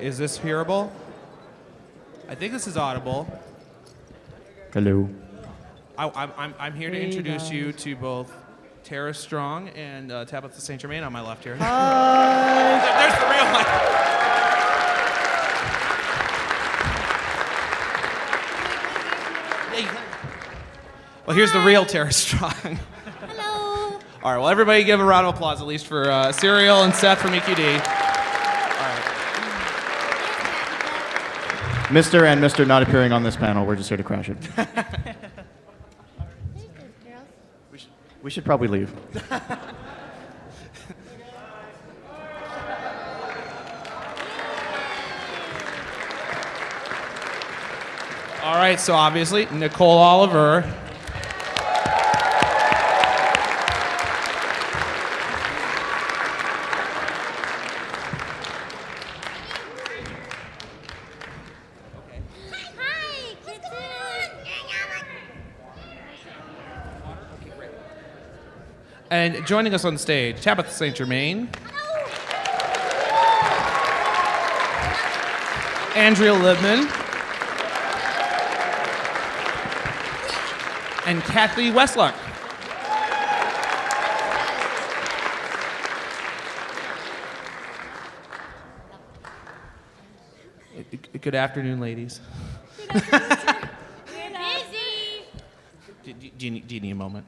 is this hearable? I think this is audible. Hello. I'm here to introduce you to both Tara Strong and Tabitha St. Germain on my left here. There's the real one. Well, here's the real Tara Strong. Hello. All right, well, everybody give a round of applause, at least for Serial and Seth from EQD. Mr. and Mr. not appearing on this panel. We're just here to crash it. We should probably leave. All right, so obviously, Nicole Oliver. And joining us on stage, Tabitha St. Germain. Andrea Libman. And Cathy Weseluck. Good afternoon, ladies. We're busy. Do you need a moment?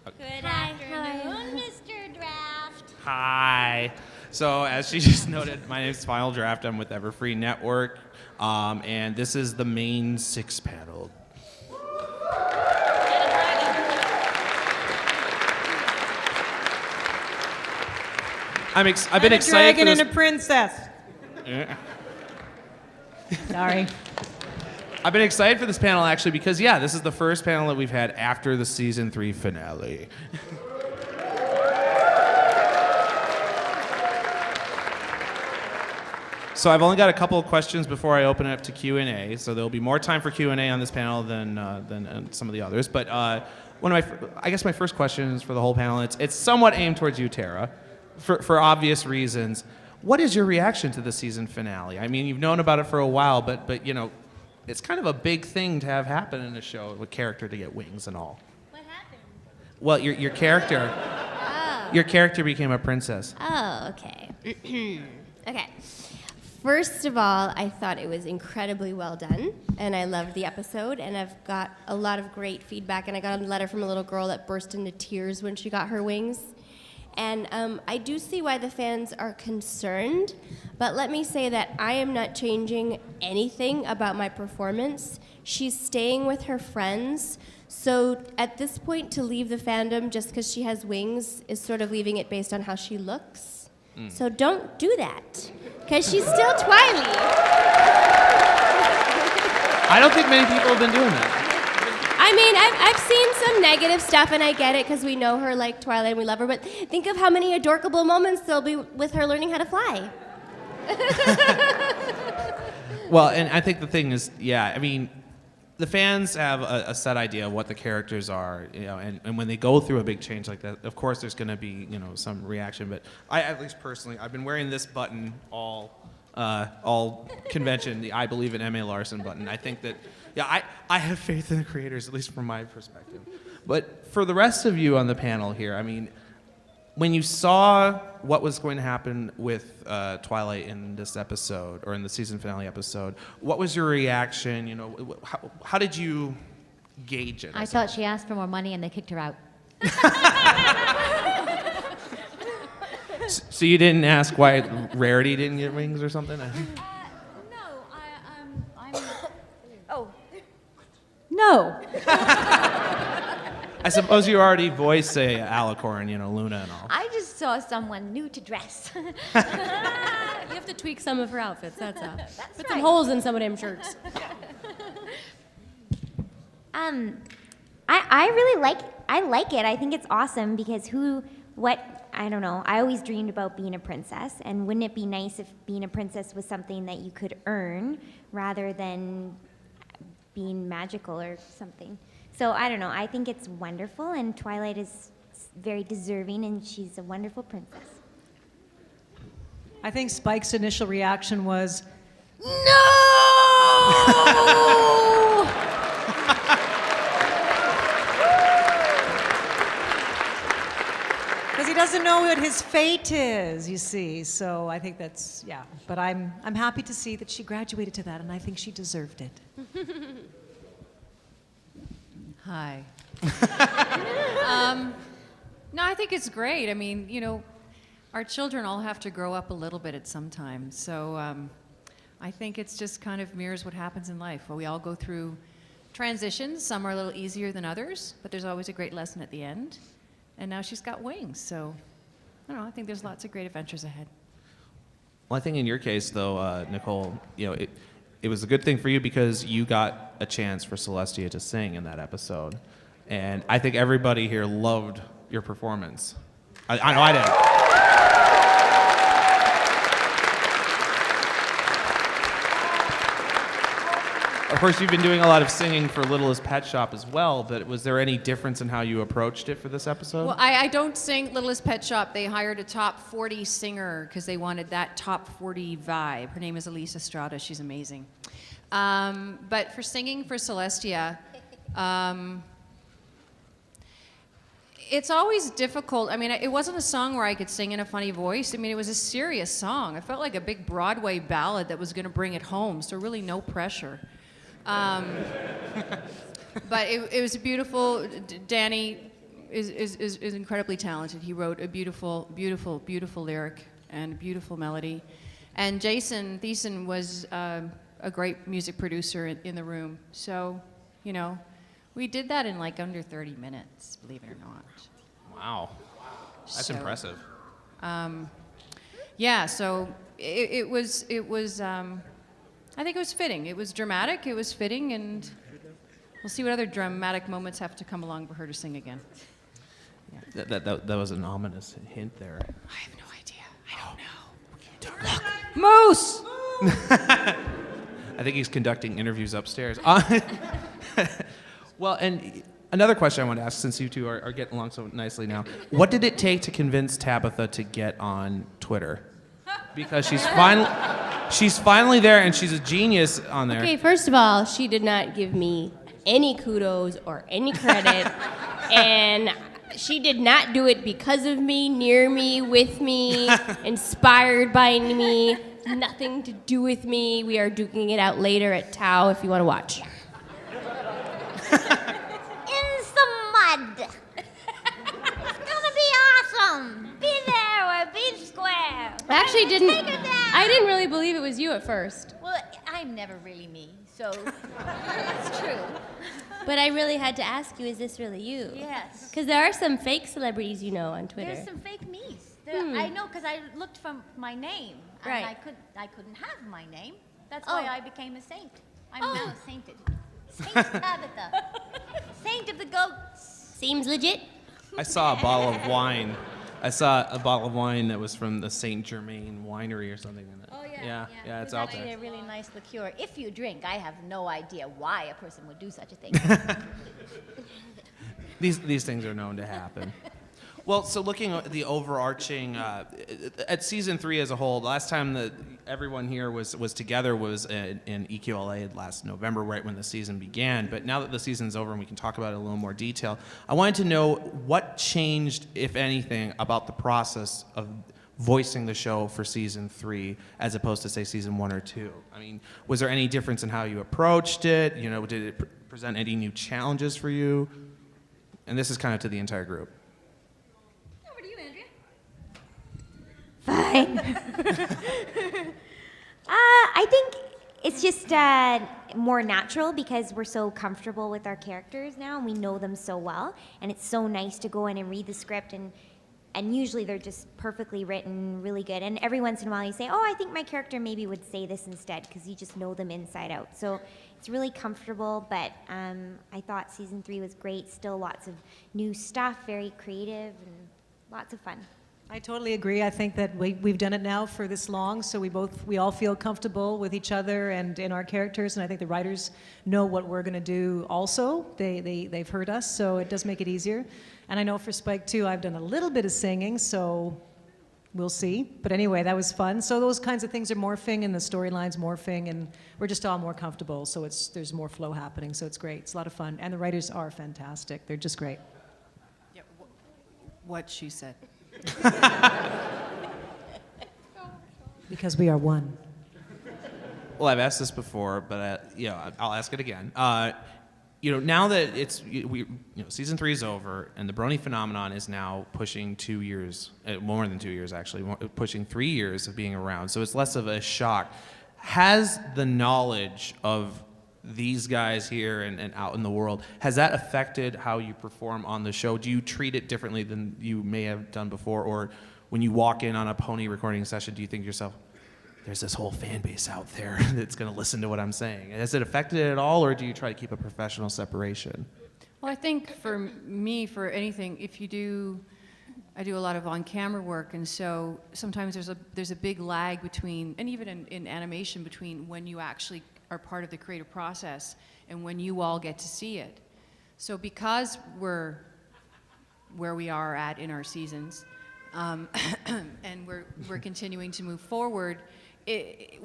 Good afternoon, Mr. Draft. Hi. So, as she just noted, my name is Final Draft. I'm with Everfree Network, and this is the main six panel. I've been excited for this. for this. And a princess. Yeah. Sorry. I've been excited for this panel actually because this is the first panel that we've had after the season 3 finale. So I've only got a couple of questions before I open it up to Q&A. So there'll be more time for Q&A on this panel than some of the others. But I guess my first question is for the whole panel. It's somewhat aimed towards you, Tara, for obvious reasons. What is your reaction to the season finale? I mean, you've known about it for a while, but you know, it's kind of a big thing to have happen in a show, a character to get wings and all. What happened? Well, your character. Oh. Your character became a princess. Oh, okay. Okay. First of all, I thought it was incredibly well done, and I loved the episode, and I've got a lot of great feedback, and I got a letter from a little girl that burst into tears when she got her wings. And I do see why the fans are concerned, but let me say that I am not changing anything about my performance. She's staying with her friends, so at this point to leave the fandom just because she has wings is sort of leaving it based on how she looks. So don't do that, because she's still Twily. I don't think many people have been doing that. I mean, I've seen some negative stuff, and I get it, because we know her like Twilight and we love her, but think of how many adorable moments there'll be with her learning how to fly. Well, and I think the thing is, I mean, the fans have a set idea of what the characters are, you know, and when they go through a big change like that, of course there's going to be, you know, some reaction. But I, at least personally, I've been wearing this button all convention, the I Believe in M.A. Larson button. I think that, I have faith in the creators, at least from my perspective. But for the rest of you on the panel here, I mean, when you saw what was going to happen with Twilight in this episode, or in the season finale episode, what was your reaction? You know, how did you gauge it? I thought she asked for more money and they kicked her out. So you didn't ask why Rarity didn't get wings or something? No. I suppose you already voiced, say, Alicorn, you know, Luna and all. I just saw someone new to dress. You have to tweak some of her outfits, that's all. Put some holes in some of them shirts. I really like it. I think it's awesome because I don't know. I always dreamed about being a princess, and wouldn't it be nice if being a princess was something that you could earn rather than being magical or something? So I don't know. I think it's wonderful, and Twilight is very deserving, and she's a wonderful princess. I think Spike's initial reaction was, No! Because he doesn't know what his fate is, you see. So I think that's, yeah. But I'm happy to see that she graduated to that, and I think she deserved it. Hi. No, I think it's great. I mean, you know, our children all have to grow up a little bit at some time. So I think it's just kind of mirrors what happens in life. Well, we all go through transitions. Some are a little easier than others, but there's always a great lesson at the end. And now she's got wings. So I don't know. I think there's lots of great adventures ahead. Well, I think in your case, though, Nicole, you know, it was a good thing for you because you got a chance for Celestia to sing in that episode. And I think everybody here loved your performance. I know I did. Of course, you've been doing a lot of singing for Littlest Pet Shop as well, but was there any difference in how you approached it for this episode? Well, I don't sing Littlest Pet Shop. They hired a top 40 singer because they wanted that top 40 vibe. Her name is Elise Estrada. She's amazing. But for singing for Celestia, it's always difficult. I mean, it wasn't a song where I could sing in a funny voice. I mean, it was a serious song. I felt like a big Broadway ballad that was going to bring it home, so really no pressure. But it was a beautiful. Danny is incredibly talented. He wrote a beautiful, beautiful, beautiful lyric and a beautiful melody. And Jason Thiessen was a great music producer in the room. So, you know, we did that in like under 30 minutes, believe it or not. Wow. That's So, impressive. Yeah, so it was I think it was fitting. It was dramatic, it was fitting, and we'll see what other dramatic moments have to come along for her to sing again. That was an ominous hint there. I have no idea. I don't know. Moose! I think he's conducting interviews upstairs. Well, and another question I want to ask, since you two are getting along so nicely now, what did it take to convince Tabitha to get on Twitter? Because she's finally there, and she's a genius on there. Okay, first of all, she did not give me any kudos or any credit, and she did not do it because of me, near me, with me, inspired by me, nothing to do with me. We are duking it out later at Tao if you want to watch. In some mud. It's gonna be awesome. Be there or be square. I actually didn't. Take her down. I didn't really believe it was you at first, Well, I'm never really me, so that's true. but I really had to ask you: is this really you? Yes. Because there are some fake celebrities you know on Twitter. There's some fake me's. I know because I looked for my name, and Right. I couldn't have my name. That's Oh. why I became a saint. I'm now sainted. Saint Tabitha. Saint of the goats. Seems legit. I saw a bottle of wine. I saw a bottle of wine that was from the St. Germain winery or something. Oh Yeah, it's It's out actually there. a really nice liqueur. If you drink, I have no idea why a person would do such a thing. These things are known to happen. Well, so looking at the overarching, at season 3 as a whole, the last time that everyone here was together was in EQLA last November, right when the season began. But now that the season's over and we can talk about it in a little more detail, I wanted to know what changed, if anything, about the process of voicing the show for season 3 as opposed to, say, season 1 or 2. I mean, was there any difference in how you approached it? You know, did it present any new challenges for you? And this is kind of to the entire group. Over to you, Andrea. Fine. I think it's just more natural because we're so comfortable with our characters now and we know them so well. And it's so nice to go in and read the script and usually they're just perfectly written, really good. And every once in a while you say, oh, I think my character maybe would say this instead because you just know them inside out. So it's really comfortable, but I thought season 3 was great. Still lots of new stuff, very creative and lots of fun. I totally agree. I think that we've done it now for this long, so we all feel comfortable with each other and in our characters, and I think the writers know what we're going to do also. They've heard us, so it does make it easier. And I know for Spike, too, I've done a little bit of singing, so we'll see. But anyway, that was fun. So those kinds of things are morphing, and the storyline's morphing, and we're just all more comfortable. So there's more flow happening. So it's great. It's a lot of fun, and the writers are fantastic. They're just great. Yeah, what she said. Because we are one. Well, I've asked this before, but I'll ask it again. Now that season 3 is over, and the Brony phenomenon is now pushing 2 years, more than 2 years actually, pushing 3 years of being around. So it's less of a shock. Has the knowledge of these guys here and out in the world, has that affected how you perform on the show? Do you treat it differently than you may have done before, or when you walk in on a Pony recording session, do you think to yourself, there's this whole fan base out there that's going to listen to what I'm saying? Has it affected it at all, or do you try to keep a professional separation? Well, I think for me, for anything, I do a lot of on-camera work, and so sometimes there's a big lag between, and even in animation, between when you actually are part of the creative process and when you all get to see it. So because we're where we are at in our seasons, and we're continuing to move forward,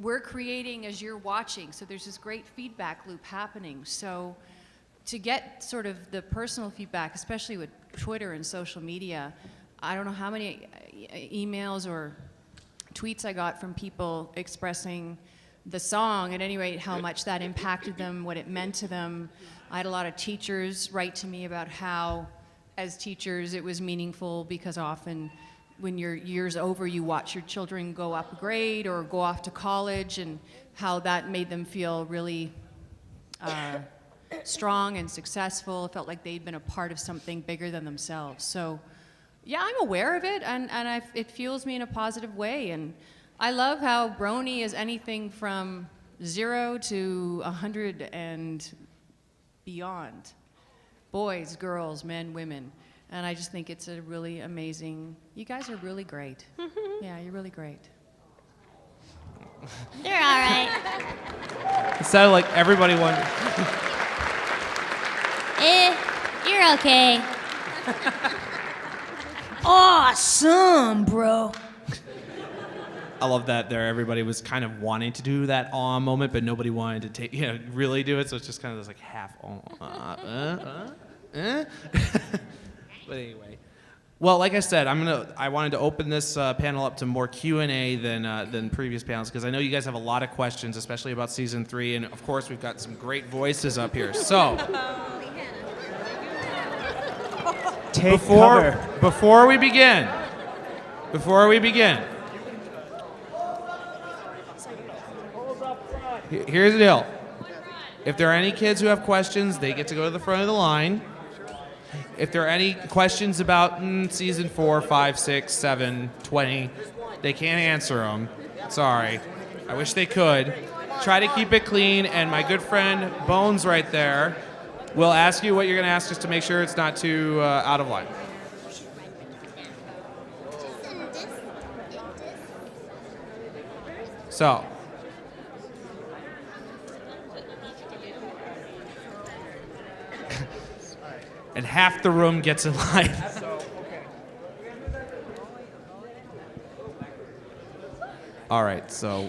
we're creating as you're watching, so there's this great feedback loop happening. So to get sort of the personal feedback, especially with Twitter and social media, I don't know how many emails or tweets I got from people expressing the song, at any rate, how much that impacted them, what it meant to them. I had a lot of teachers write to me about how, as teachers, it was meaningful because often when your year's over, you watch your children go up a grade or go off to college, and how that made them feel really strong and successful. It felt like they'd been a part of something bigger than themselves. So yeah, I'm aware of it, and it fuels me in a positive way. And I love how Brony is anything from 0 to 100 and beyond. Boys, girls, men, women. And I just think it's a really amazing, you guys are really great. Yeah, you're really great. They're all right. It sounded like everybody wanted. You're okay. Awesome, bro. I love that there. Everybody was kind of wanting to do that awe moment, but nobody wanted to really do it. So it's just kind of this like half. But anyway, well, like I said, I wanted to open this panel up to more Q&A than previous panels, because I know you guys have a lot of questions, especially about season 3, and of course we've got some great voices up here. So before we begin, here's the deal. If there are any kids who have questions, they get to go to the front of the line. If there are any questions about season 4, 5, 6, 7, 20, they can't answer them. Sorry. I wish they could. Try to keep it clean, and my good friend Bones right there will ask you what you're going to ask, just to make sure it's not too out of line. So. And half the room gets in line. All right, so.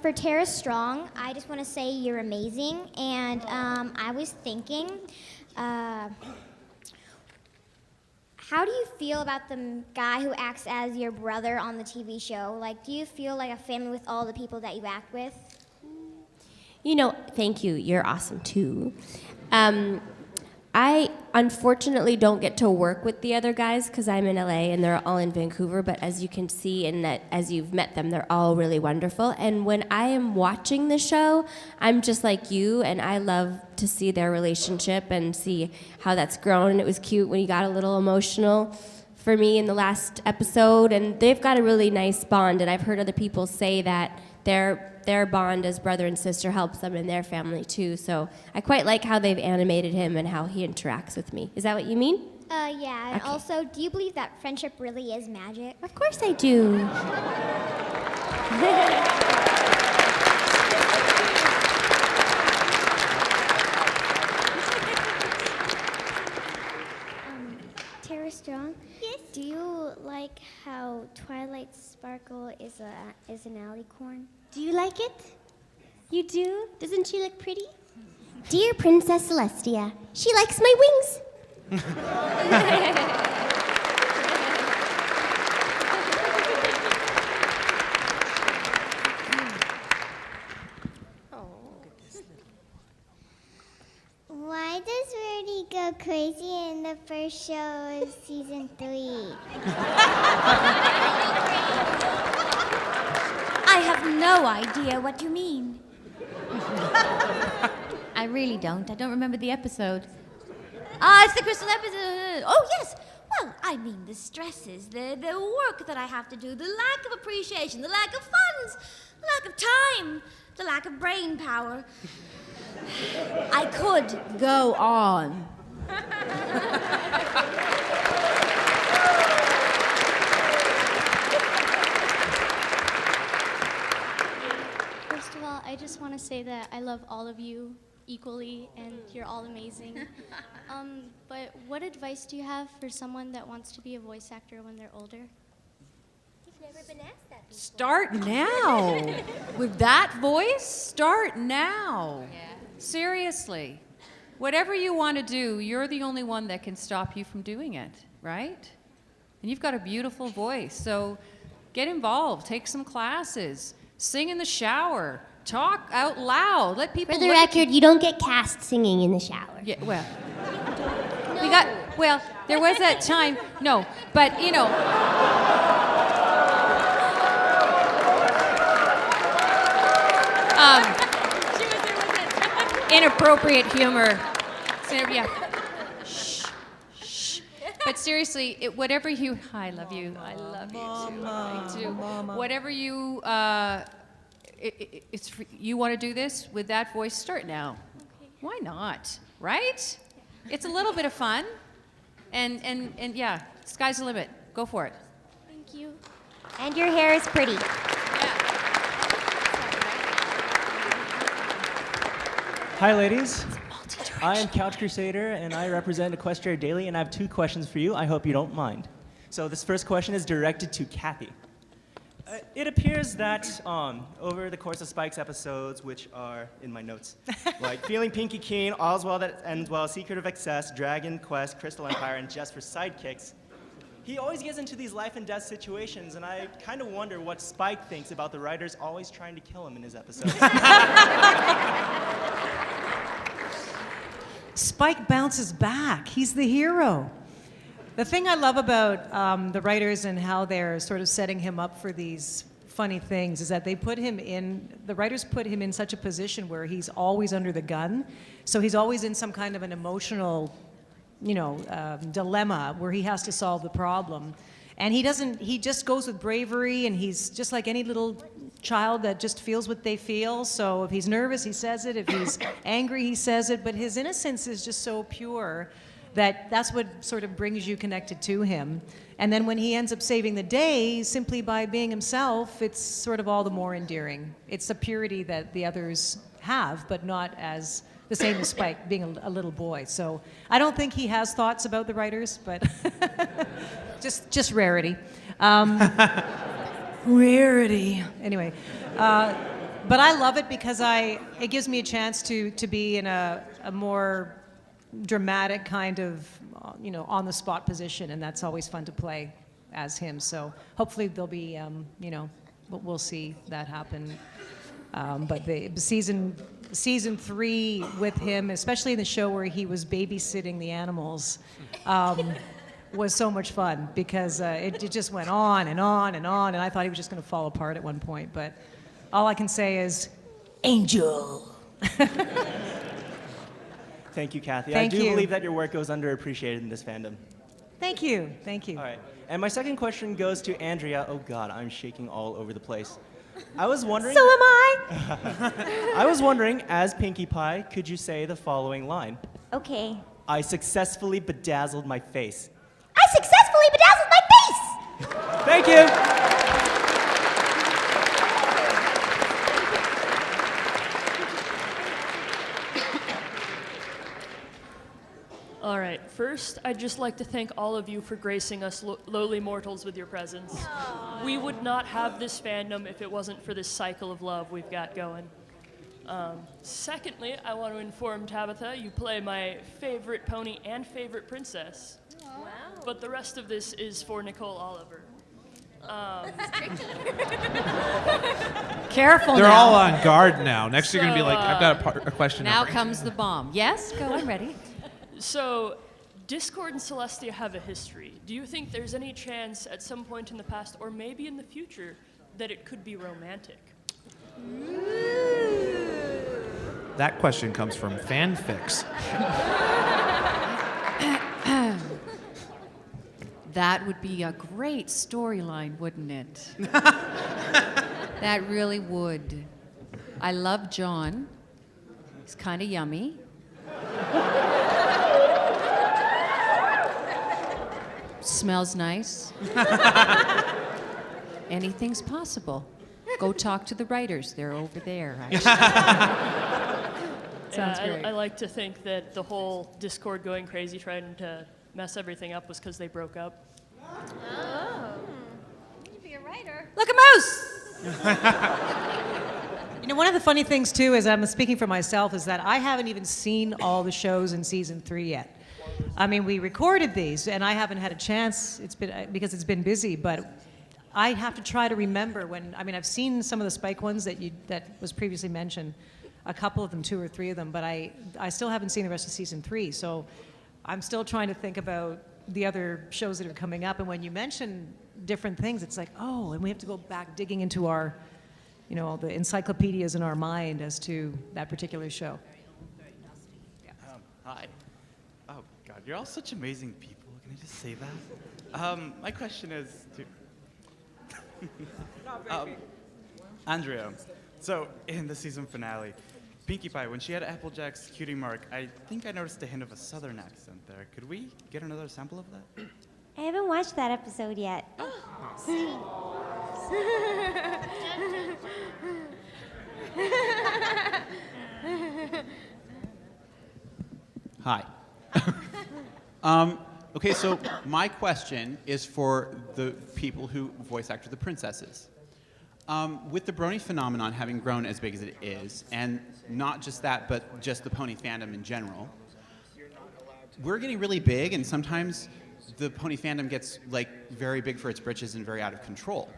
For Tara Strong, I just want to say you're amazing. And I was thinking, how do you feel about the guy who acts as your brother on the TV show? Like, do you feel like a family with all the people that you act with? Thank you. You're awesome too. I unfortunately don't get to work with the other guys because I'm in LA and they're all in Vancouver, but as you can see and that as you've met them, they're all really wonderful. And when I am watching the show, I'm just like you, and I love to see their relationship and see how that's grown. And it was cute when he got a little emotional for me in the last episode, and they've got a really nice bond, and I've heard other people say that their bond as brother and sister helps them in their family too. So I quite like how they've animated him and how he interacts with me. Is that what you mean? Yeah, and Okay. also, do you believe that friendship really is magic? Of course I do. Twilight Sparkle is an alicorn? Do you like it? You do? Doesn't she look pretty? Dear Princess Celestia, she likes my wings. Why does Rarity go crazy in the first show of season 3? I have no idea what you mean. I really don't. I don't remember the episode. Ah, it's the crystal episode. Oh, yes. Well, I mean the stresses, the work that I have to do, the lack of appreciation, the lack of funds, the lack of time, the lack of brain power. I could go on. First of all, I just want to say that I love all of you equally, and you're all amazing. But what advice do you have for someone that wants to be a voice actor when they're older? You've never been asked that before. Start now. With that voice, start now. Yeah. Seriously. Whatever you want to do, you're the only one that can stop you from doing it, right? And you've got a beautiful voice, so get involved, take some classes, sing in the shower, talk out loud, let people For the look at you. record, you don't get cast singing in the shower. Yeah, well, there was that time, no, but you know. Inappropriate humor. Yeah. Shh, shh. But seriously, whatever you, I love you. I love you too. I do. Whatever you, you want to do this with that voice. Start now. Okay. Why not? Right? It's a little bit of fun, and yeah, sky's the limit. Go for it. Thank you. And your hair is pretty. Hi, ladies. I am Couch Crusader, and I represent Equestria Daily, and I have 2 questions for you. I hope you don't mind. So this first question is directed to Cathy. It appears that over the course of Spike's episodes, which are in my notes, like Feeling Pinky Keen, All's Well That Ends Well, Secret of Excess, Dragon Quest, Crystal Empire, and Just for Sidekicks, he always gets into these life and death situations, and I kind of wonder what Spike thinks about the writers always trying to kill him in his episodes. Spike bounces back. He's the hero. The thing I love about the writers and how they're sort of setting him up for these funny things is that the writers put him in such a position where he's always under the gun. So he's always in some kind of an emotional, dilemma where he has to solve the problem. And he just goes with bravery, and he's just like any little child that just feels what they feel. So if he's nervous, he says it. If he's angry, he says it. But his innocence is just so pure that's what sort of brings you connected to him. And then when he ends up saving the day simply by being himself, it's sort of all the more endearing. It's a purity that the others have, but not as the same as Spike being a little boy. So I don't think he has thoughts about the writers, but just rarity. Rarity. Anyway, but I love it because it gives me a chance to be in a more dramatic kind of, on-the-spot position, and that's always fun to play as him. So hopefully there'll be, we'll see that happen. But the season 3 with him, especially in the show where he was babysitting the animals, was so much fun because it just went on and on and on, and I thought he was just going to fall apart at one point. But all I can say is, Angel. Thank you, Cathy. Thank I do you. believe that your work goes underappreciated in this fandom. Thank you. Thank you. All right. And my second question goes to Andrea. Oh, God, I'm shaking all over the place. I was wondering... So am I. I was wondering, as Pinkie Pie, could you say the following line? Okay. I successfully bedazzled my face. I successfully bedazzled my face! Thank you. All right, first, I'd just like to thank all of you for gracing us lowly mortals with your presence. We would not have this fandom if it wasn't for this cycle of love we've got going. Secondly, I want to inform Tabitha you play my favorite pony and favorite princess. Wow. But the rest of this is for Nicole Oliver. Careful They're now. all on guard now. Next, you're going to be like, So, I've got a question. Now for comes the bomb. Yes, go, I'm ready. So, Discord and Celestia have a history. Do you think there's any chance at some point in the past, or maybe in the future, that it could be romantic? That question comes from fanfics. That would be a great storyline, wouldn't it? That really would. I love John. He's kind of yummy. Smells nice. Anything's possible. Go talk to the writers. They're over there. Sounds great. I like to think that the whole Discord going crazy trying to mess everything up was because they broke up. Oh. You should be a writer. Look at Moose! You know, one of the funny things too is I'm speaking for myself is that I haven't even seen all the shows in season 3 yet. I mean, we recorded these and I haven't had a chance. It's been because it's been busy, but I have to try to remember when. I mean, I've seen some of the Spike ones that was previously mentioned, a couple of them, 2 or 3 of them, but I still haven't seen the rest of season 3. So I'm still trying to think about the other shows that are coming up. And when you mention different things, it's like, oh, and we have to go back digging into our, you know, all the encyclopedias in our mind as to that particular show. Hi. Oh, God, you're all such amazing people. Can I just say that? My question is to... Andrea, so in the season finale, Pinkie Pie, when she had Applejack's cutie mark, I think I noticed a hint of a southern accent there. Could we get another sample of that? I haven't watched that episode yet. Hi. Okay, so my question is for the people who voice actor the princesses. With the brony phenomenon having grown as big as it is, and not just that, but just the pony fandom in general, we're getting really big, and sometimes the pony fandom gets like very big for its britches and very out of control.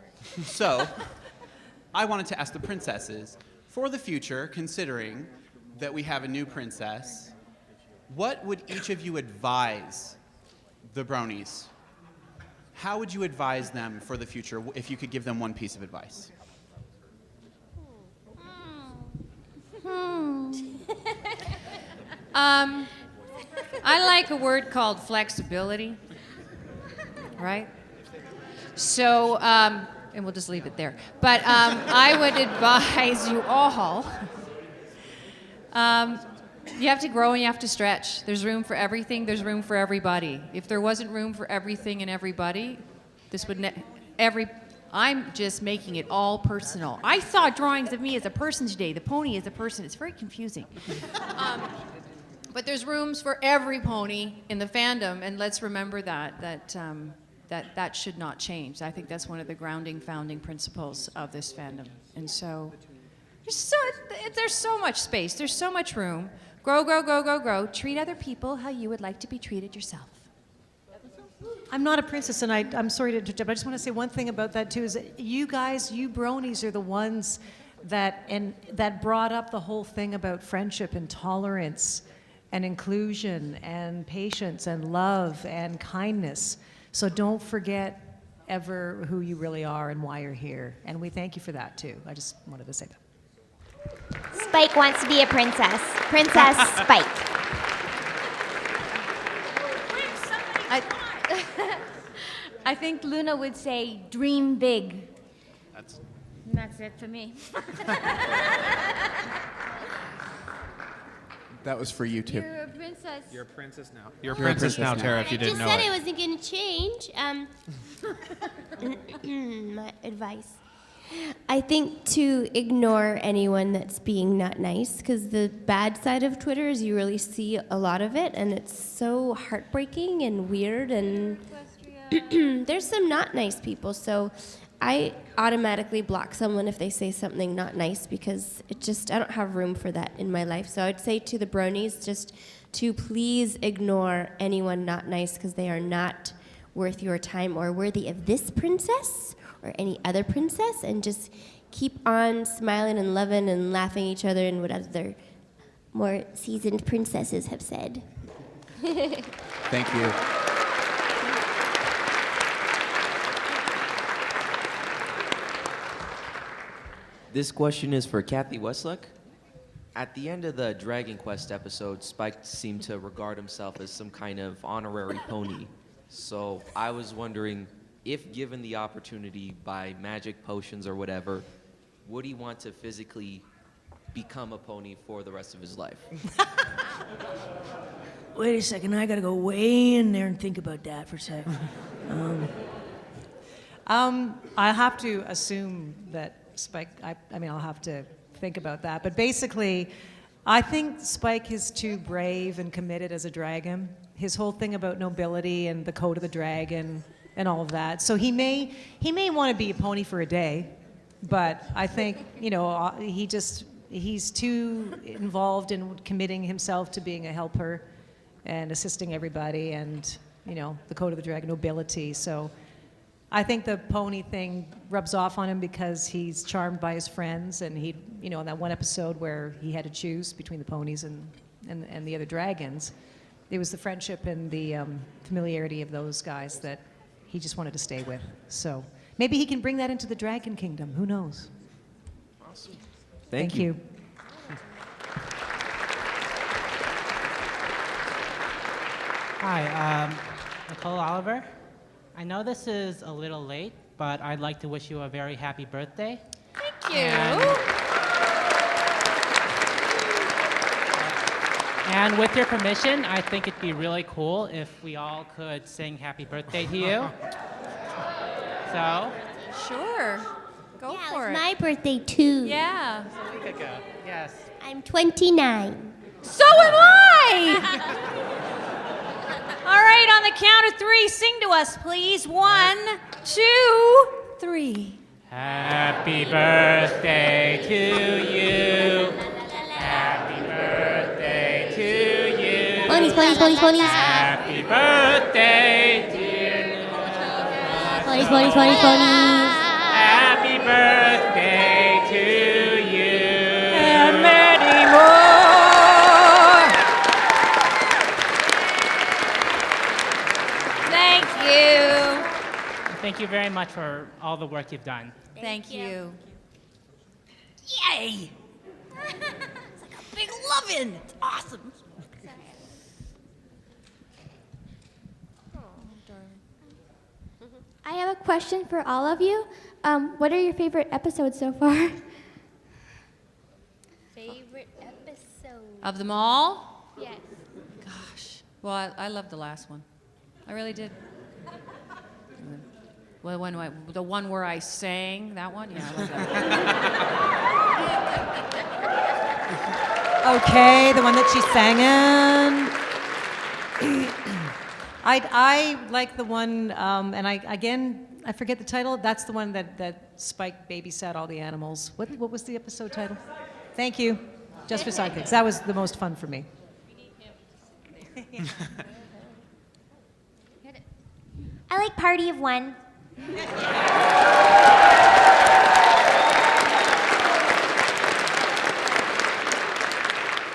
So, I wanted to ask the princesses, for the future, considering that we have a new princess, what would each of you advise the bronies? How would you advise them for the future if you could give them one piece of advice? I like a word called flexibility, right? So, and we'll just leave it there. But I would advise you all, you have to grow and you have to stretch. There's room for everything. There's room for everybody. If there wasn't room for everything and everybody, this would I'm just making it all personal. I saw drawings of me as a person today. The pony is a person. It's very confusing. But there's rooms for every pony in the fandom, and let's remember that should not change. I think that's one of the grounding, founding principles of this fandom. And so there's so much space. There's so much room. Grow, grow, grow, grow, grow. Treat other people how you would like to be treated yourself. I'm not a princess, and I'm sorry to interrupt, but I just want to say one thing about that too, is that you guys, you bronies are the ones that brought up the whole thing about friendship and tolerance and inclusion and patience and love and kindness. So don't forget ever who you really are and why you're here. And we thank you for that too. I just wanted to say that. Spike wants to be a princess. Princess Spike. I think Luna would say, dream big. That's... And that's it for me. That was for you too. You're a princess. You're a princess now. You're a princess now, Tara, if you didn't know I just it. said I wasn't going to change. My advice. I think to ignore anyone that's being not nice, because the bad side of Twitter is you really see a lot of it, and it's so heartbreaking and weird, and there's some not nice people, so I automatically block someone if they say something not nice, because I don't have room for that in my life. So I'd say to the bronies just to please ignore anyone not nice, because they are not worth your time or worthy of this princess or any other princess, and just keep on smiling and loving and laughing at each other and what other more seasoned princesses have said. Thank you. This question is for Cathy Weseluck. At the end of the Dragon Quest episode, Spike seemed to regard himself as some kind of honorary pony. So I was wondering, if given the opportunity by magic potions or whatever, would he want to physically become a pony for the rest of his life? Wait a second, I gotta go way in there and think about that for a sec. I have to assume that Spike, I mean, I'll have to think about that. But basically, I think Spike is too brave and committed as a dragon. His whole thing about nobility and the code of the dragon and all of that. So he may want to be a pony for a day, but I think, he's too involved in committing himself to being a helper and assisting everybody and, the code of the dragon, nobility. So I think the pony thing rubs off on him because he's charmed by his friends, and he, in that one episode where he had to choose between the ponies and the other dragons, it was the friendship and the familiarity of those guys that he just wanted to stay with. So maybe he can bring that into the Dragon Kingdom. Who knows? Awesome. Thank you. Hi, Nicole Oliver. I know this is a little late, but I'd like to wish you a very happy birthday. Thank you. And with your permission, I think it'd be really cool if we all could sing happy birthday to you. So? Sure. Go for it. My birthday too. Yeah. A week ago, yes. I'm 29. So am I! All right, on the count of 3, sing to us, please. 1, 2, 3. Happy birthday to you. Happy birthday to you. Ponies, ponies, ponies, ponies. Happy birthday, dear Nicole. Ponies, ponies, ponies, ponies. Happy birthday to you. And many more. Thank you. Thank you very much for all the work you've done. Thank you. Yay! It's like a big lovin'. It's awesome. I have a question for all of you. What are your favorite episodes so far? Favorite episode? Of them all? Yes. Gosh. Well, I loved the last one. I really did. Well, the one where I sang, that one? Yeah, I love that. Okay, the one that she sang in. I like the one, and I forget the title. That's the one that Spike babysat all the animals. What was the episode title? Thank you. Just for Sidekicks. That was the most fun for me. I like Party of One.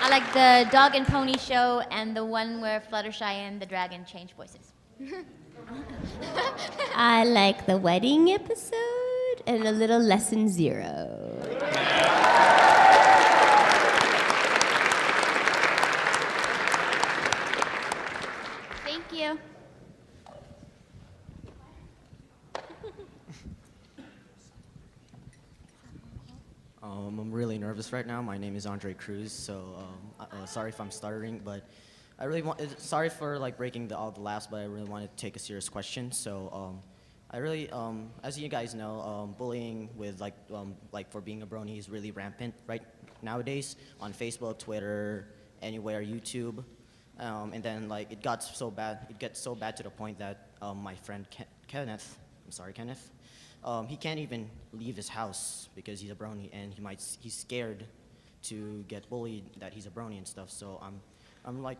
I like the Dog and Pony Show and the one where Fluttershy and the dragon change voices. I like the wedding episode and a little lesson 0. Thank you. I'm really nervous right now. My name is Andre Cruz, so sorry if I'm stuttering, but I really want. Sorry for breaking all the laughs, but I really want to take a serious question. So, I really, as you guys know, bullying with like for being a brony is really rampant right nowadays on Facebook, Twitter, anywhere, YouTube, and then like it gets so bad to the point that my friend Kenneth, I'm sorry, Kenneth, he can't even leave his house because he's a brony, and he's scared to get bullied that he's a brony and stuff. So I'm like,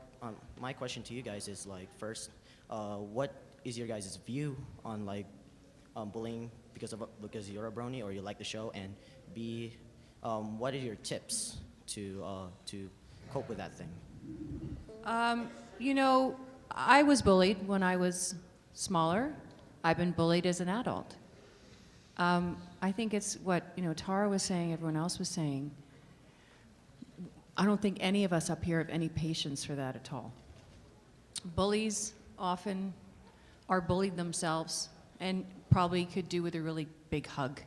my question to you guys is like, first, what is your guys' view on like bullying because you're a brony or you like the show, and B, what are your tips to cope with that thing? You know, I was bullied when I was smaller. I've been bullied as an adult. I think it's what, you know, Tara was saying, everyone else was saying. I don't think any of us up here have any patience for that at all. Bullies often are bullied themselves and probably could do with a really big hug.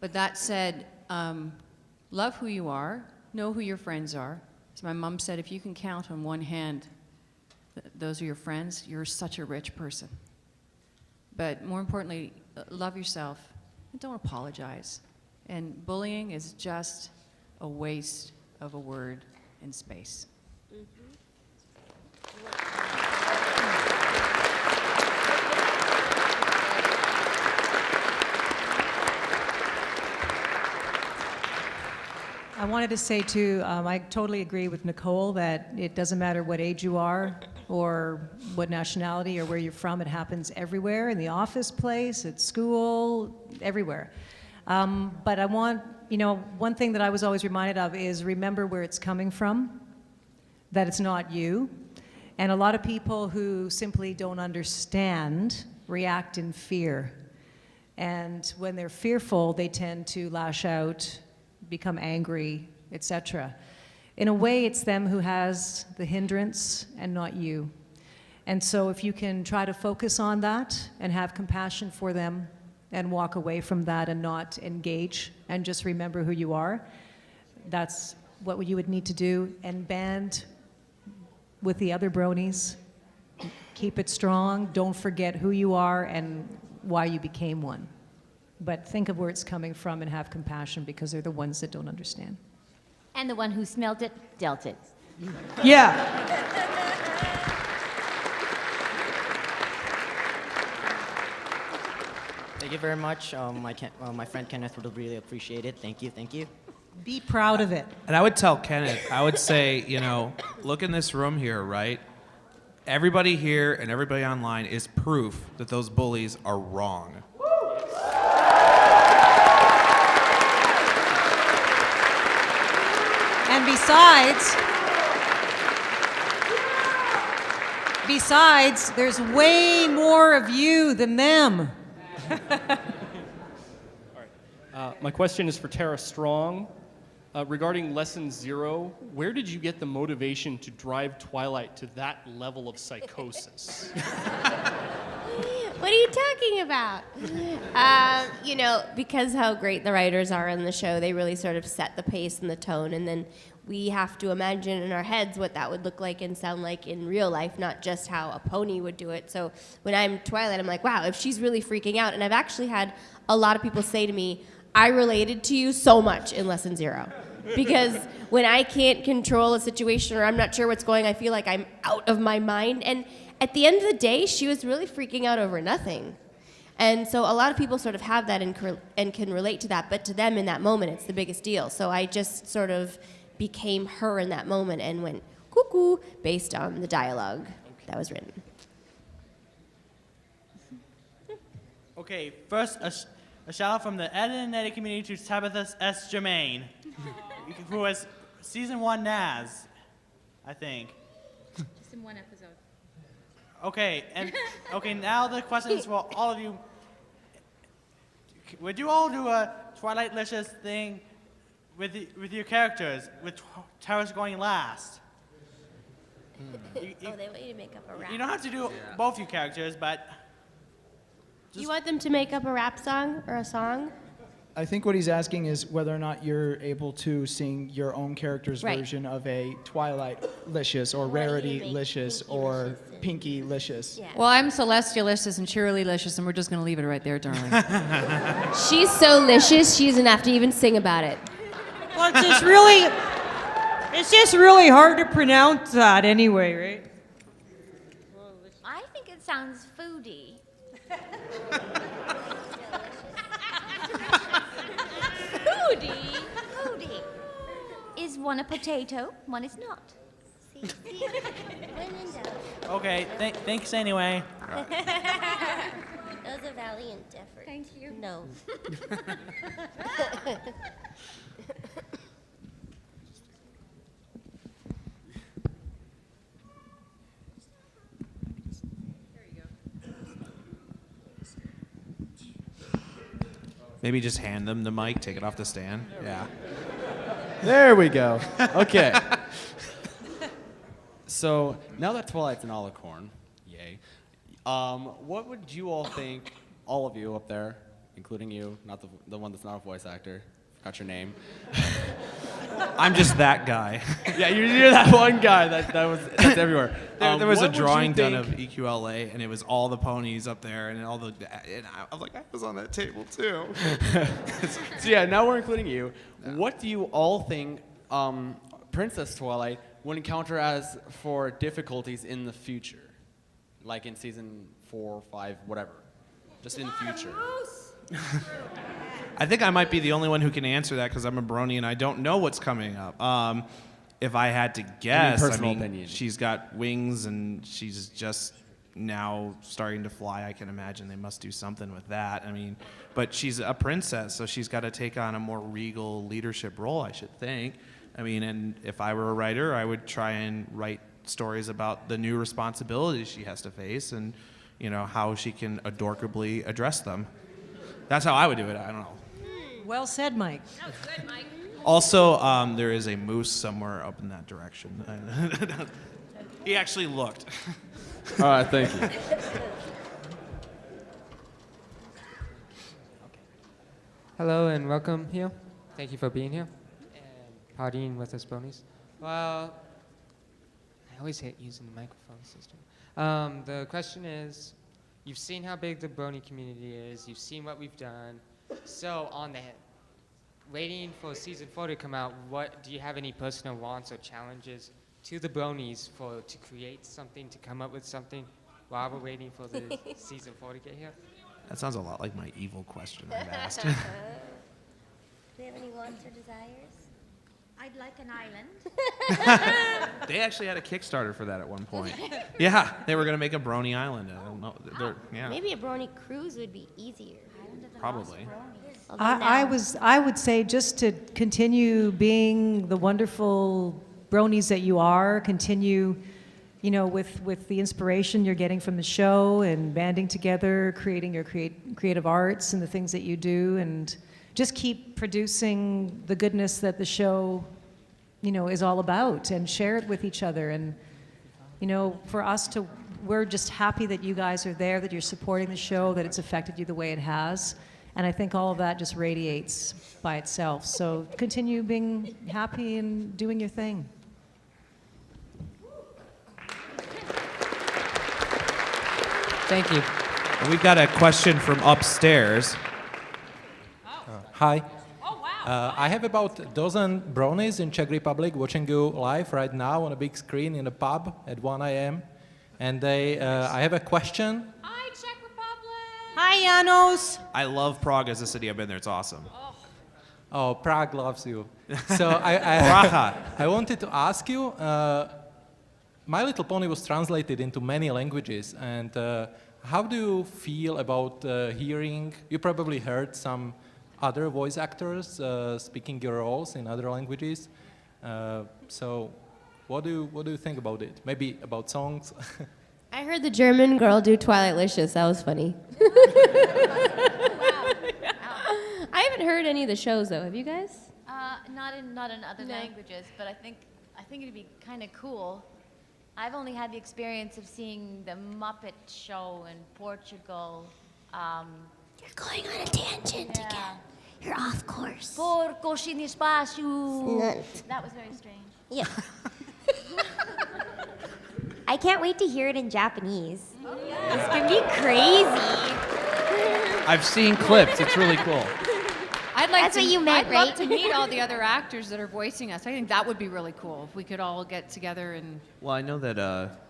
But that said, love who you are, know who your friends are. As my mom said, if you can count on one hand, those are your friends, you're such a rich person. But more importantly, love yourself and don't apologize. And bullying is just a waste of a word and space. I wanted to say too, I totally agree with Nicole that it doesn't matter what age you are or what nationality or where you're from, it happens everywhere, in the office place, at school, everywhere. But I want, you know, one thing that I was always reminded of is remember where it's coming from, that it's not you. And a lot of people who simply don't understand react in fear. And when they're fearful, they tend to lash out, become angry, etc. In a way, it's them who has the hindrance and not you. And so if you can try to focus on that and have compassion for them and walk away from that and not engage and just remember who you are, that's what you would need to do. And band with the other bronies. Keep it strong. Don't forget who you are and why you became one. But think of where it's coming from and have compassion, because they're the ones that don't understand. And the one who smelt it, dealt it. Yeah. Thank you very much. My friend Kenneth would really appreciate it. Thank you, thank you. Be proud of it. And I would tell Kenneth, I would say, you know, look in this room here, right? Everybody here and everybody online is proof that those bullies are wrong. And besides, there's way more of you than them. My question is for Tara Strong. Regarding Lesson 0, where did you get the motivation to drive Twilight to that level of psychosis? What are you talking about? You know, because how great the writers are in the show, they really sort of set the pace and the tone, and then we have to imagine in our heads what that would look like and sound like in real life, not just how a pony would do it. So when I'm Twilight, I'm like, wow, if she's really freaking out. And I've actually had a lot of people say to me, I related to you so much in Lesson 0. Because when I can't control a situation or I'm not sure what's going, I feel like I'm out of my mind. And at the end of the day, she was really freaking out over nothing. And so a lot of people sort of have that and can relate to that, but to them in that moment, it's the biggest deal. So I just sort of became her in that moment and went cuckoo based on the dialogue that was written. Okay, first a shout out from the Ed and Eddie community to Tabitha S. Germain, who was season 1 Naz, I think. Just in one episode. Okay, and now the question is for all of you. Would you all do a Twilight-licious thing with your characters, with Tara's going last? They want you to make up a rap. You don't have to do both your characters, but You want them to make up a rap song or a song? I think what he's asking is whether or not you're able to sing your own character's Right. version of a Twilight-licious or Rarity-licious or Pinky-licious. Well, I'm Celestialicious and Cheerily-licious, and we're just going to leave it right there, darling. She's so licious, she doesn't have to even sing about it. Well, it's just really hard to pronounce that anyway, right? I think it sounds foodie. Foodie? Foodie. Is one a potato? One is not. Okay, thanks anyway. That was a valiant effort. Thank you. No. Maybe just hand them the mic, take it off the stand. Yeah. There we go. Okay. So now that Twilight's an alicorn, yay, what would you all think, all of you up there, including you, not the one that's not a voice actor, forgot your name. I'm just that guy. Yeah, you're that one guy that's everywhere. There was a What would you drawing done of think- EQLA, and it was all the ponies up there, and all the. And I was like, I was on that table too. So yeah, now we're including you. What do you all think Princess Twilight would encounter as for difficulties in the future? Like in season 4, 5, whatever. Just in the future. I think I might be the only one who can answer that because I'm a brony and I don't know what's coming up. If I had to guess, personal opinion. she's got wings and she's just now starting to fly. I can imagine they must do something with that. I mean, but she's a princess, so she's got to take on a more regal leadership role, I should think. I mean, and if I were a writer, I would try and write stories about the new responsibilities she has to face and, you know, how she can adorkably address them. That's how I would do it. I don't know. Well said, Mike. That was good, Mike. Also, there is a moose somewhere up in that direction. He actually looked. All right, thank you. Hello and welcome here. Thank you for being here and partying with us bronies. Well, I always hate using the microphone system. The question is, you've seen how big the brony community is. You've seen what we've done. So on the waiting for season 4 to come out, what do you have any personal wants or challenges to the bronies to create something, to come up with something while we're waiting for the season 4 to get here? That sounds a lot like my evil question I've asked. Do you have any wants or desires? I'd like an island. They actually had a Kickstarter for that at one point. Yeah, they were going to make a brony island. I don't know. Yeah, Maybe a brony cruise would be easier. probably. Although I would say just to continue being the wonderful bronies that you are, continue, you know, with the inspiration you're getting from the show and banding together, creating your creative arts and the things that you do, and just keep producing the goodness that the show, you know, is all about, and share it with each other. And, you know, for us we're just happy that you guys are there, that you're supporting the show, that it's affected you the way it has. And I think all of that just radiates by itself. So continue being happy and doing your thing. Thank you. And we've got a question from upstairs. Hi. I have about a dozen bronies in Czech Republic watching you live right now on a big screen in a pub at 1 a.m. And I have a question. Hi, Czech Republic. Hi, Janos. I love Prague as a city. I've been there. It's awesome. Oh, Prague loves you. So Praha. I wanted to ask you, My Little Pony was translated into many languages, and how do you feel about hearing, you probably heard some other voice actors speaking your roles in other languages. So what do you think about it? Maybe about songs? I heard the German girl do Twilightlicious. That was funny. I haven't heard any of the shows though. Have you guys? Not in other languages, but I think it'd be kind of cool. I've only had the experience of seeing the Muppet Show in Portugal. You're going on a tangent again. You're off course. Porcos in espacio. Snunt. That was very strange. Yeah. I can't wait to hear it in Japanese. It's gonna be crazy. I've seen clips. It's really cool. I'd like That's to, what you meant, I'd love right? to meet all the other actors that are voicing us. I think that would be really cool if we could all get together and. Well, I know that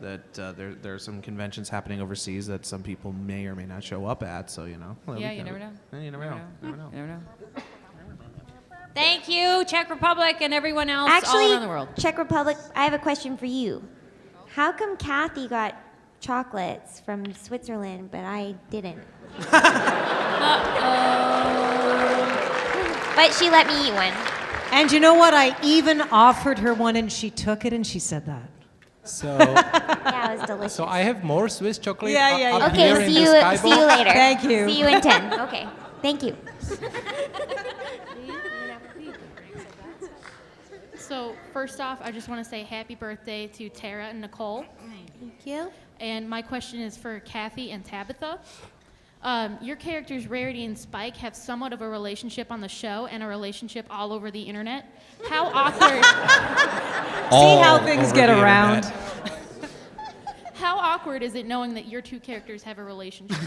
there are some conventions happening overseas that some people may or may not show up at. So Well, Yeah, you never know. Yeah, you never know. You never know. Thank you, Czech Republic and everyone else Actually, all around the world. Czech Republic, I have a question for you. How come Cathy got chocolates from Switzerland, but I didn't? But she let me eat one. And you know what? I even offered her one and she took it and she said that. So, Yeah, it was delicious. so I have more Swiss chocolate Yeah, yeah, up Okay, here in see the you, sky see you bowl. later. Thank you. See you in 10. Okay, thank you. So first off, I just want to say happy birthday to Tara and Nicole. Thank you. And my question is for Cathy and Tabitha. Your characters Rarity and Spike have somewhat of a relationship on the show and a relationship all over the internet. How awkward. See how things get around. How awkward is it knowing that your two characters have a relationship?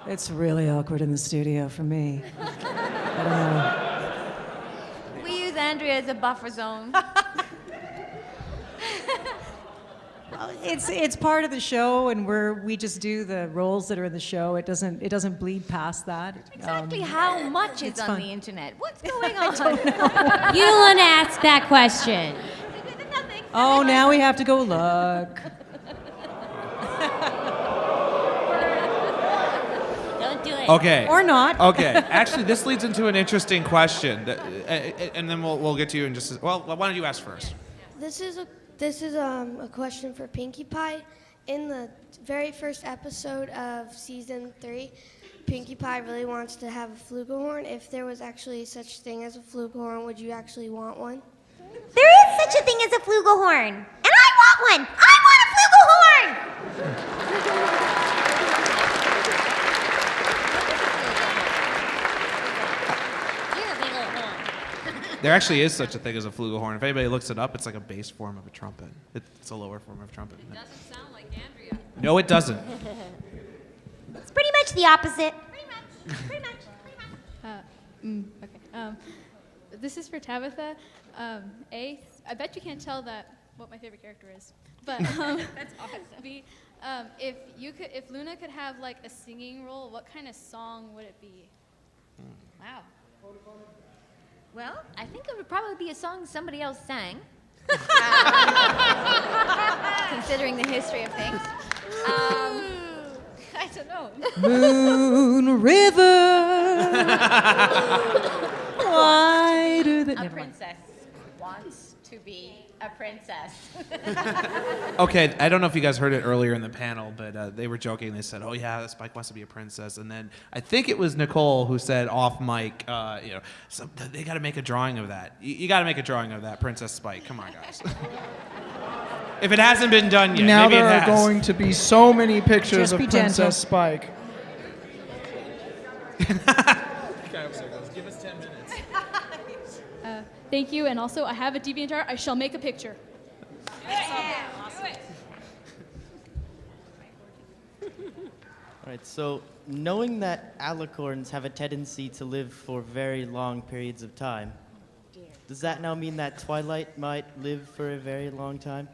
It's really awkward in the studio for me. I don't know. We use Andrea as a buffer zone. It's part of the show, and we just do the roles that are in the show. It doesn't bleed past that. Exactly how much is it's on fun. the internet? What's going on? You don't want to ask that question. Oh, now we have to go look. Don't do it. Okay. Or not. Okay. Actually, this leads into an interesting question, and then we'll get to you in just. Well, why don't you ask first? This is a question for Pinkie Pie. In the very first episode of season 3, Pinkie Pie really wants to have a flugelhorn. If there was actually such thing as a flugelhorn, would you actually want one? There is such a thing as a flugelhorn, and I want one. I want a flugelhorn. There actually is such a thing as a flugelhorn. If anybody looks it up, it's like a bass form of a trumpet. It's a lower form of trumpet. It doesn't sound like Andrea. No, it doesn't. It's pretty much the opposite. Okay. This is for Tabitha. I bet you can't tell what my favorite character is. But That's awesome. B, if Luna could have like a singing role, what kind of song would it be? Wow. Well, I think it would probably be a song somebody else sang. Considering the history of things. I don't know. Moon River. Wider than. A Never mind. princess wants to be a princess. Okay, I don't know if you guys heard it earlier in the panel, but they were joking. They said, "Oh yeah, Spike wants to be a princess," and then I think it was Nicole who said off mic, so they got to make a drawing of that. You got to make a drawing of that Princess Spike. Come on, guys. If it hasn't been done yet, Now maybe there it are has. going to be so many pictures Just of be Princess gentle. Spike. Give us 10 minutes. Thank you, and also I have a DeviantArt. I shall make a picture. All right, so knowing that alicorns have a tendency to live for very long periods of time, does that now mean that Twilight might live for a very long time?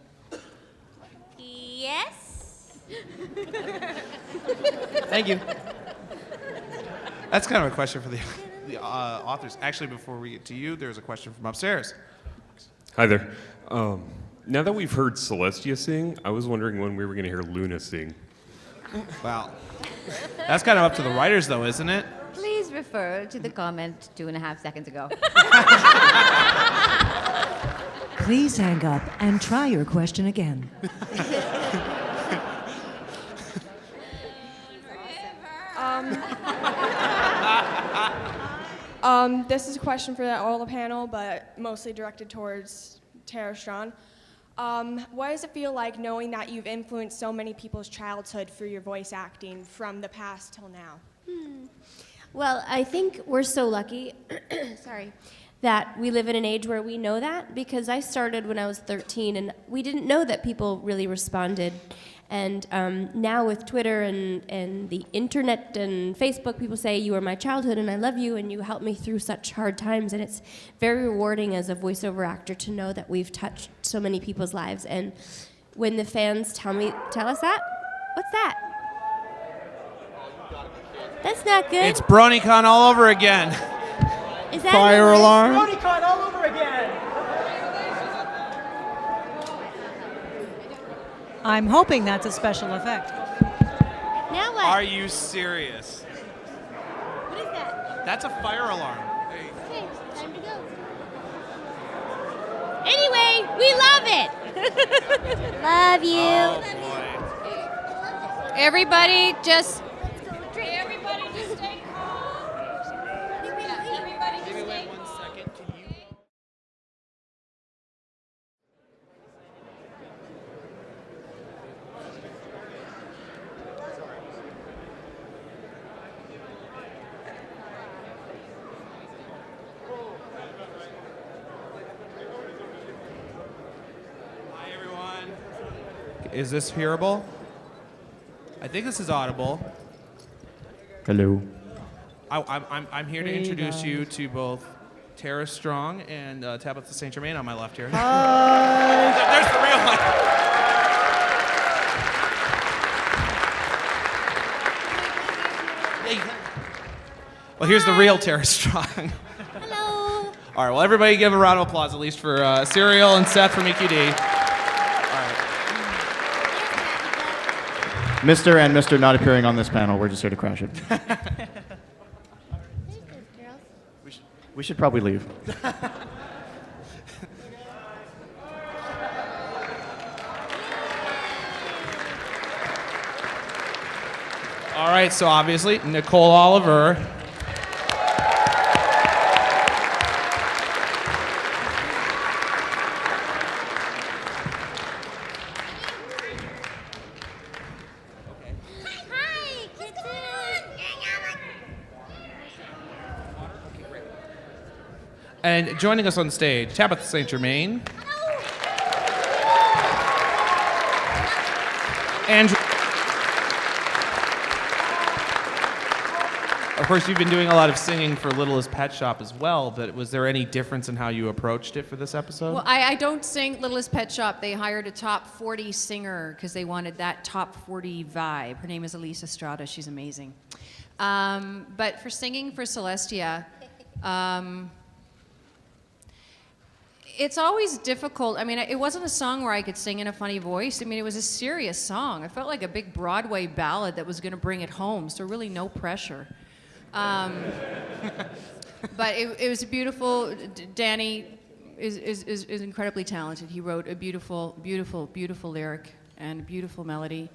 Yes. Thank you. That's kind of a question for the authors. Actually, before we get to you, there's a question from upstairs. Hi there. Now that we've heard Celestia sing, I was wondering when we were going to hear Luna sing. Wow. That's kind of up to the writers, though, isn't it? Please refer to the comment 2.5 seconds ago. Please hang up and try your question again. This is a question for all the panel, but mostly directed towards Tara Strawn. What does it feel like knowing that you've influenced so many people's childhood through your voice acting from the past till now? Well, I think we're so lucky, sorry, that we live in an age where we know that, because I started when I was 13 and we didn't know that people really responded. And now with Twitter and the internet and Facebook, people say, you are my childhood and I love you and you helped me through such hard times. And it's very rewarding as a voiceover actor to know that we've touched so many people's lives. And when the fans tell us that, what's that? That's not good. It's BronyCon all over again. Is that Fire alarm. BronyCon all over again. I'm hoping that's a special effect. Now what? Are you serious? What is that? That's a fire alarm. Okay, time to go. Anyway, we love it. Love you. Oh boy. Everybody just Everybody just stay calm. Everybody just stay calm. Hi everyone. Is this hearable? I think this is audible. Hello. I'm here to Hey, introduce guys. you to both Tara Strong and Tabitha St. Germain on my left here. Hi. There's the real one. Yeah, you can. Well, here's the real Tara Strong. Hello. All right, well, everybody give a round of applause, at least for Serial and Seth from EQD. Mr. and Mr. not appearing on this panel. We're just here to crash it. We should probably leave. All right, so obviously, Nicole Oliver. And joining us on stage, Tabitha St. Germain. Andrea. Of course, you've been doing a lot of singing for Littlest Pet Shop as well, but was there any difference in how you approached it for this episode? Well, I don't sing Littlest Pet Shop. They hired a top 40 singer because they wanted that top 40 vibe. Her name is Elise Estrada. She's amazing. But for singing for Celestia, it's always difficult. I mean, it wasn't a song where I could sing in a funny voice. I mean, it was a serious song. I felt like a big Broadway ballad that was going to bring it home, so really no pressure. But it was a beautiful. Danny is incredibly talented. He wrote a beautiful, beautiful, beautiful lyric and a beautiful melody.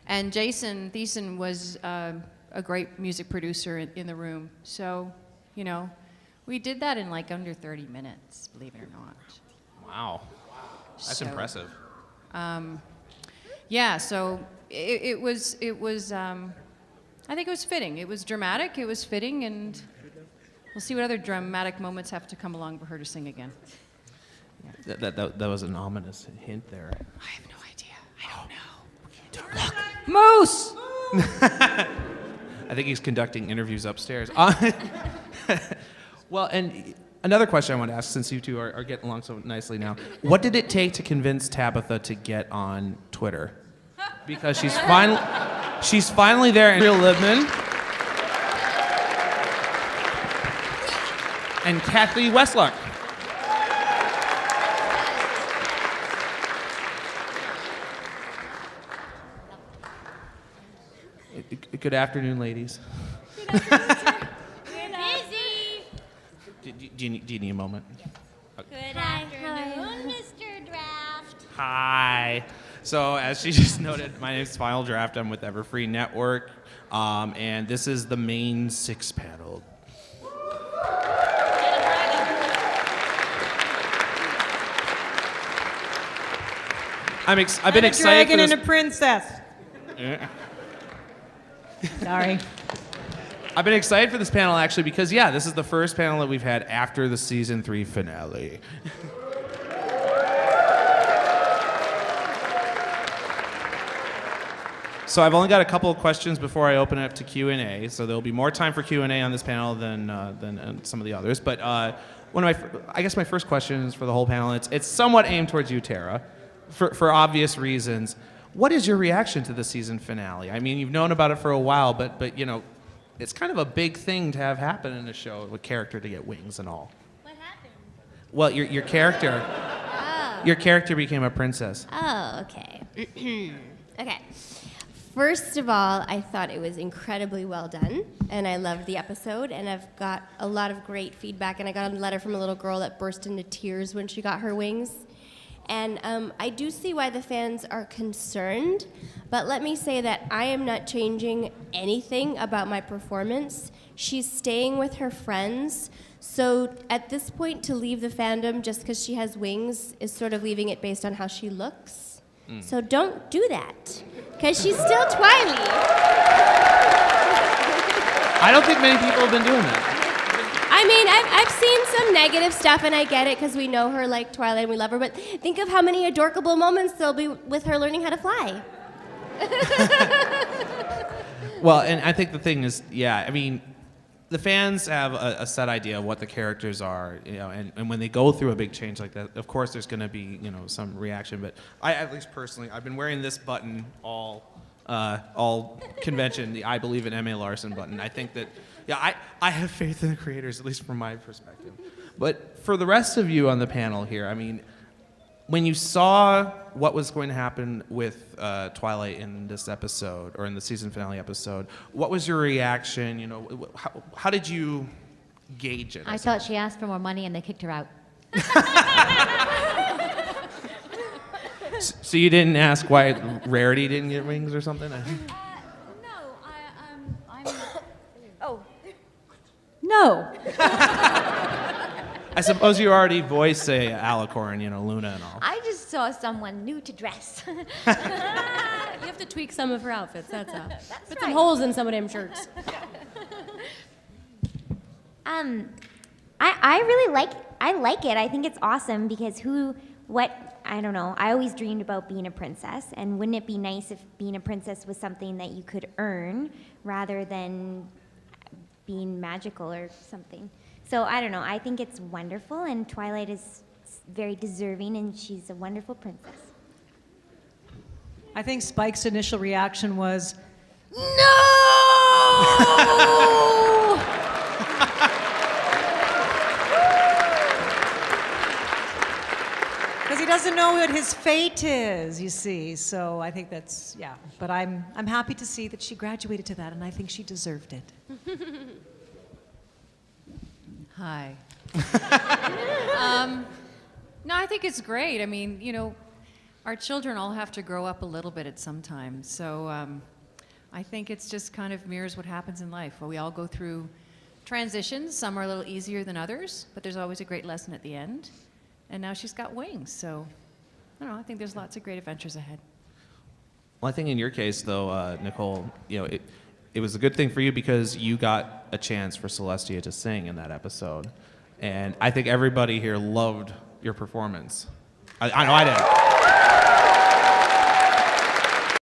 And Jason Thiessen was a great music producer in the room. So, you know, we did that in like under 30 minutes, believe it or not. Wow. That's impressive. Yeah, so it was I think it was fitting. It was dramatic, it was fitting, and we'll see what other dramatic moments have to come along for her to sing again. That was an ominous hint there. I have no idea. I don't know. Moose! I think he's conducting interviews upstairs. Well, and another question I want to ask, since you two are getting along so nicely now, what did it take to convince Tabitha to get on Twitter? Because she's finally there. And real Libman and Cathy Weseluck. Good afternoon, ladies. Do you need a moment? Good afternoon, Mr. Draft. Hi. So, as she just noted, my name is Final Draft. I'm with Everfree Network, and this is the main six panel. I've been excited dragon for this. and a princess. Yeah. Sorry. I've been excited for this panel actually because, yeah, this is the first panel that we've had after the season 3 finale. So I've only got a couple of questions before I open it up to Q&A. So there'll be more time for Q&A on this panel than some of the others. But I guess my first question is for the whole panel. It's somewhat aimed towards you, Tara, for obvious reasons. What is your reaction to the season finale? I mean, you've known about it for a while, but you know, it's kind of a big thing to have happen in a show, a character to get wings and all. What happened? Well, your character, your character became a princess. Oh, okay. Okay. First of all, I thought it was incredibly well done, and I loved the episode, and I've got a lot of great feedback, and I got a letter from a little girl that burst into tears when she got her wings. And I do see why the fans are concerned, but let me say that I am not changing anything about my performance. She's staying with her friends, so at this point, to leave the fandom just because she has wings is sort of leaving it based on how she looks. So don't do that, because she's still Twily. I don't think many people have been doing that. I mean, I've seen some negative stuff, and I get it, because we know her like Twilight and we love her, but think of how many adorable moments there'll be with her learning how to fly. Well, and I think the thing is, yeah, I mean, the fans have a set idea of what the characters are, you know, and when they go through a big change like that, of course there's going to be, you know, some reaction. But I, at least personally, I've been wearing this button all convention, the I Believe in M.A. Larson button. I think that, yeah, I have faith in the creators, at least from my perspective. But for the rest of you on the panel here, I mean, when you saw what was going to happen with Twilight in this episode, or in the season finale episode, what was your reaction? You know, how did you gauge it? I thought she asked for more money and they kicked her out. So you didn't ask why Rarity didn't get wings or something? No. I suppose you already voiced, say, Alicorn, you know, Luna and all. I just saw someone new to dress. You have to tweak some of her outfits, that's all. Put some holes in some of them shirts. I really like it. I think it's awesome because I don't know. I always dreamed about being a princess, and wouldn't it be nice if being a princess was something that you could earn rather than being magical or something? So I don't know. I think it's wonderful, and Twilight is very deserving, and she's a wonderful princess. I think Spike's initial reaction was, No! because he doesn't know what his fate is, you see. So I think that's, yeah. But I'm happy to see that she graduated to that, and I think she deserved it. Hi. No, I think it's great. I mean, you know, our children all have to grow up a little bit at some time. So I think it's just kind of mirrors what happens in life, where we all go through transitions. Some are a little easier than others, but there's always a great lesson at the end. And now she's got wings. So I don't know. I think there's lots of great adventures ahead. Well, I think in your case, though, Nicole, you know, it was a good thing for you because you got a chance for Celestia to sing in that episode. And I think everybody here loved your performance. I know I did.